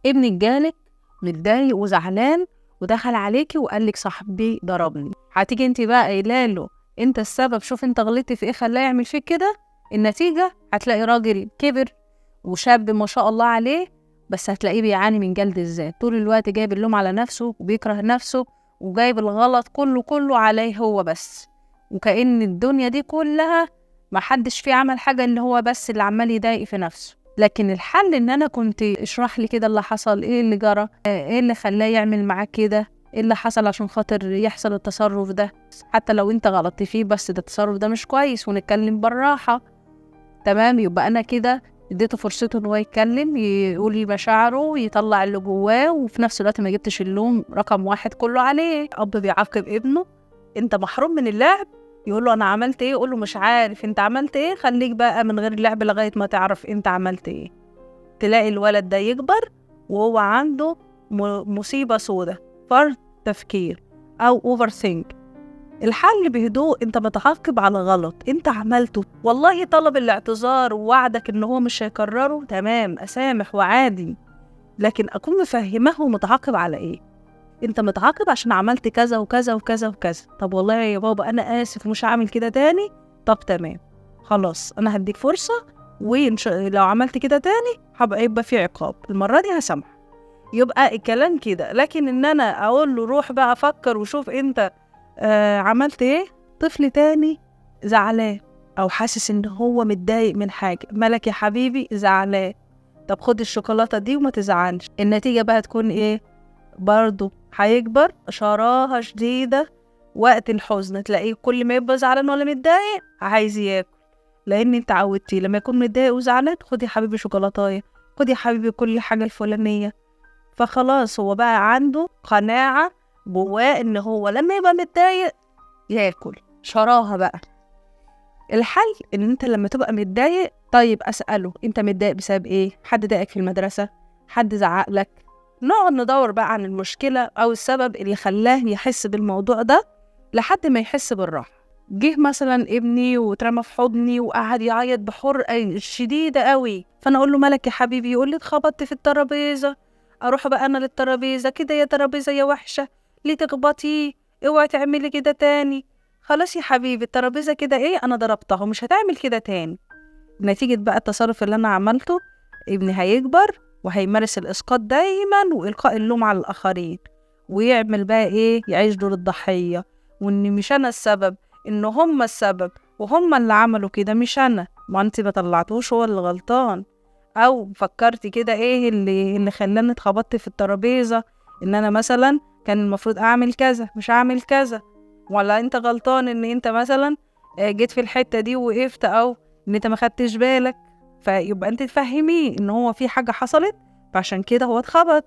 ابنك جالك متضايق وزعلان ودخل عليكي وقالك صاحبي ضربني، هتيجي انت بقى قايله له انت السبب، شوف انت غلطتي في ايه خلاه يعمل فيك كده؟ النتيجه هتلاقي راجل كبر وشاب ما شاء الله عليه، بس هتلاقيه بيعاني من جلد الذات طول الوقت، جايب اللوم على نفسه وبيكره نفسه وجايب الغلط كله عليه هو بس، وكأن الدنيا دي كلها ما حدش فيه عمل حاجة، اللي هو بس اللي عمال يضايق في نفسه. لكن الحل ان انا كنت اشرح لي كده اللي حصل، ايه اللي جرى، ايه اللي خلاه يعمل معاك كده، ايه اللي حصل عشان خاطر يحصل التصرف ده، حتى لو انت غلطت فيه بس ده التصرف ده مش كويس، ونتكلم بالراحة. تمام، يبقى انا كده اديته فرصته ان هو يتكلم، يقول لي مشاعره، يطلع اللي جواه، وفي نفس الوقت ما جبتش اللوم رقم واحد كله عليه. اب بيعاقب ابنه انت محروم من اللعب، يقول له انا عملت ايه، يقول له مش عارف انت عملت ايه، خليك بقى من غير اللعب لغايه ما تعرف انت عملت ايه. تلاقي الولد ده يكبر وهو عنده مصيبه سودة، فرط تفكير او اوفر ثينك. الحل بهدوء، انت متعاقب على غلط انت عملته، والله طلب الاعتذار ووعدك ان هو مش هيكرره، تمام اسامح وعادي، لكن اكون مفهمه ومتعاقب على ايه. انت متعاقب عشان عملت كذا وكذا وكذا وكذا، طب والله يا بابا انا اسف ومش هعمل كده تاني، طب تمام خلاص انا هديك فرصه، لو عملت كده تاني يبقى في عقاب، المره دي هسامح. يبقى الكلام كده. لكن ان انا اقول له روح بقى فكر وشوف انت عملت ايه، طفل تاني زعلان او حاسس ان هو متضايق من حاجه، مالك يا حبيبي زعلان، طب خد الشوكولاته دي وما تزعلش، النتيجه بقى تكون ايه؟ برضو هيكبر شراهه شديده، وقت الحزن تلاقيه كل ما يبقى زعلان ولا متضايق عايز ياكل، لان انت عودتيه لما يكون متضايق وزعلان خد يا حبيبي شوكولاتايه، خد يا حبيبي كل حاجه الفلانيه. فخلاص هو بقى عنده قناعه جواه ان هو لما يبقى متضايق ياكل، شراهه بقى. الحل ان انت لما تبقى متضايق، طيب اساله انت متضايق بسبب ايه؟ حد ضايقك في المدرسه؟ حد زعق لك؟ نقعد ندور بقى عن المشكله او السبب اللي خلاه يحس بالموضوع ده لحد ما يحس بالراحه. جه مثلا ابني واترمى في حضني وقعد يعيط بحرقه شديده قوي، فانا اقول له مالك يا حبيبي؟ يقول لي اتخبطت في الترابيزه. اروح بقى انا للترابيزه، كده يا ترابيزه يا وحشه، ليه تخبطيه؟ اوعي تعملي كده تاني. خلاص يا حبيبي الترابيزه كده ايه، انا ضربتها ومش هتعمل كده تاني. نتيجه بقى التصرف اللي انا عملته، ابني هيكبر وهيمارس الاسقاط دايما والقاء اللوم على الاخرين، ويعمل بقى ايه؟ يعيش دور الضحيه، وان مش انا السبب، ان هم السبب وهم اللي عملوا كده مش انا، ما انت ما طلعتوش هو اللي غلطان. او فكرتي كده ايه اللي خلاني اتخبطت في الترابيزه؟ ان انا مثلا كان المفروض اعمل كذا مش اعمل كذا، ولا انت غلطان ان انت مثلا جيت في الحته دي وقفت، او ان انت ما خدتش بالك. فيبقى انت تفهميه ان هو في حاجه حصلت فعشان كده هو اتخبط،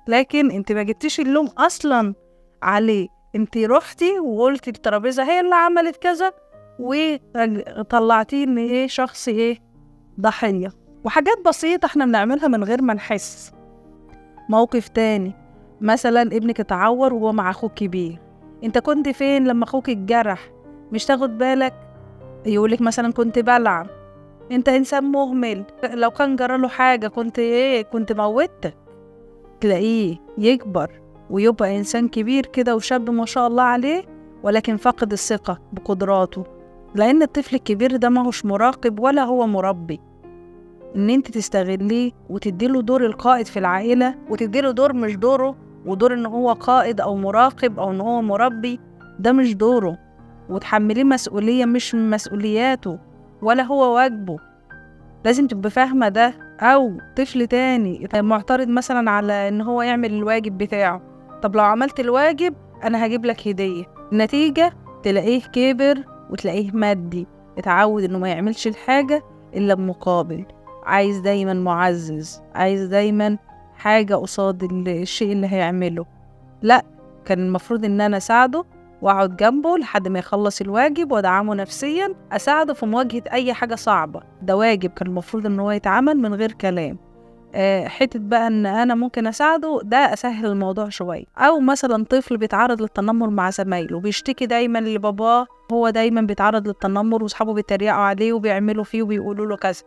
لكن انت ما جبتيش اللوم اصلا عليه، انت رحتي وقلتي الترابيزه هي اللي عملت كذا وطلعتيه ان ايه، شخص ايه، ضحيه. وحاجات بسيطه احنا بنعملها من غير ما نحس. موقف تاني، مثلا ابنك اتعور وهو مع اخوك كبير، انت كنت فين لما اخوك اتجرح؟ مش تاخد بالك؟ يقولك مثلا كنت بلعب، انت انسان مهمل، لو كان جراله حاجه كنت ايه، كنت موتك. تلاقيه يكبر ويبقى إنسان كبير كده وشاب ما شاء الله عليه، ولكن فقد الثقة بقدراته، لأن الطفل الكبير ده ما هوش مراقب ولا هو مربي. إن انت تستغليه وتديله دور القائد في العائلة، وتديله دور مش دوره، ودور إن هو قائد أو مراقب أو إن هو مربي، ده مش دوره، وتحمليه مسؤولية مش من مسؤولياته ولا هو واجبه. لازم تبقى فاهمة ده. أو طفل تاني معترض مثلا على إن هو يعمل الواجب بتاعه، طب لو عملت الواجب أنا هجيب لك هدية، النتيجة تلاقيه كبر وتلاقيه مادي، اتعود إنه ما يعملش الحاجة إلا بمقابل، عايز دايما معزز، عايز دايما حاجة قصاد الشيء اللي هيعمله. لأ، كان المفروض إن أنا أساعده واقعد جنبه لحد ما يخلص الواجب وادعمه نفسيا، اساعده في مواجهة اي حاجة صعبة، ده واجب كان المفروض ان هو يتعمل من غير كلام. حتة بقى ان انا ممكن اساعده، ده اسهل الموضوع شوية. او مثلا طفل بيتعرض للتنمر مع زمايله، بيشتكي دايما لباباه، هو دايما بيتعرض للتنمر واصحابه بيتريقوا عليه وبيعملوا فيه وبيقولوا له كذا،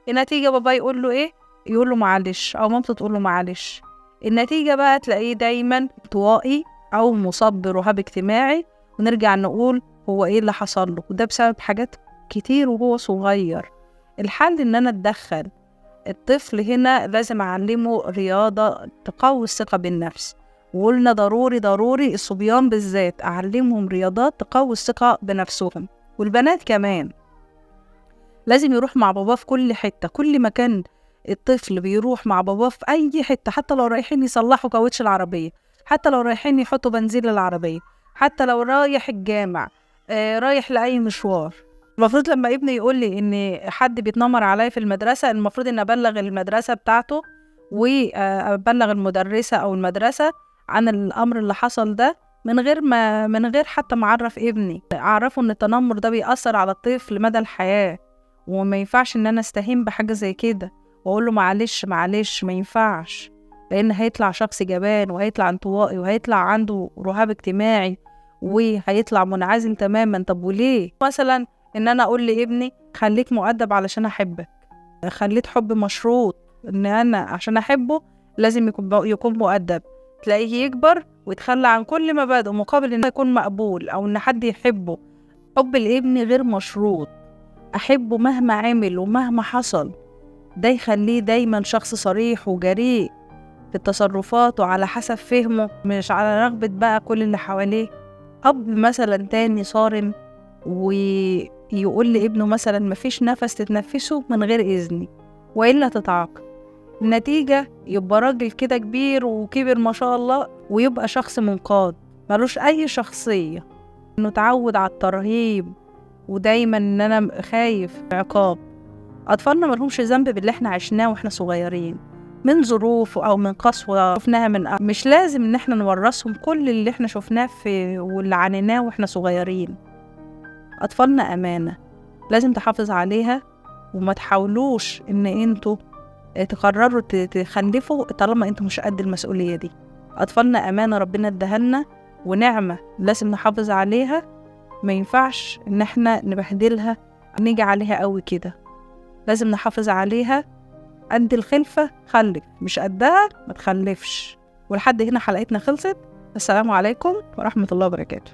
النتيجة بابا يقول له ايه؟ يقول له معلش أو مامته تقول له معلش. النتيجة بقى تلاقيه دايما انطوائي أو مصاب برهاب اجتماعي، ونرجع نقول هو إيه اللي حصل له، وده بسبب حاجات كتير وهو صغير. الحل إن أنا أتدخل. الطفل هنا لازم أعلمه رياضة تقوي الثقة بالنفس، وقلنا ضروري الصبيان بالذات أعلمهم رياضات تقوي الثقة بنفسهم، والبنات كمان لازم يروح مع باباه في كل حتة. كل مكان الطفل بيروح مع باباه في أي حتة، حتى لو رايحين يصلحوا كاوتش العربية، حتى لو رايحين يحطوا بنزين للعربية، حتى لو رايح الجامع، رايح لأي مشوار. المفروض لما ابني يقول لي ان حد بيتنمر عليا في المدرسة، المفروض ان ابلغ المدرسة بتاعته وابلغ المدرسة او المدرسة عن الامر اللي حصل ده، من غير حتى ما اعرف ابني، اعرفه ان التنمر ده بيأثر على الطفل مدى الحياة، وما ينفعش ان انا استهين بحاجة زي كده واقول له معلش ما ينفعش، لان هيطلع شخص جبان، وهيطلع انطوائي، وهيطلع عنده رهاب اجتماعي، وهيطلع منعزل تماما. طب وليه؟ مثلا ان انا اقول لابني خليك مؤدب علشان احبك، خليت حب مشروط، ان انا عشان احبه لازم يكون مؤدب. تلاقيه يكبر ويتخلى عن كل مبادئه مقابل انه يكون مقبول او ان حد يحبه. حب الابن غير مشروط، احبه مهما عمل ومهما حصل. ده يخليه دايما شخص صريح وجريء في التصرفات وعلى حسب فهمه، مش على رغبة بقى كل اللي حواليه. اب مثلا تاني صارم ويقول لابنه مثلا مفيش نفس تتنفسه من غير إذني وإلا تتعاقب، النتيجة يبقى راجل كده كبير وكبر ما شاء الله، ويبقى شخص منقاد ملوش أي شخصية، إنه تعود على الترهيب ودايما إن أنا خايف عقاب. أطفالنا ملهمش ذنب باللي احنا عشناه واحنا صغيرين من ظروف أو من قسوة شفناها مش لازم إن احنا نورثهم كل اللي احنا شفناه واللي عانيناه واحنا صغيرين. أطفالنا أمانة لازم تحافظ عليها، وما تحاولوش إن انتوا تقرروا تخلفوا طالما انتوا مش قد المسؤولية دي. أطفالنا أمانة ربنا ادهلنا ونعمة لازم نحافظ عليها، ما ينفعش إن احنا نبهدلها نيجي عليها قوي كده. لازم نحافظ عليها، قد الخلفة خلف، مش قدها ما تخلفش. ولحد هنا حلقتنا خلصت. السلام عليكم ورحمة الله وبركاته.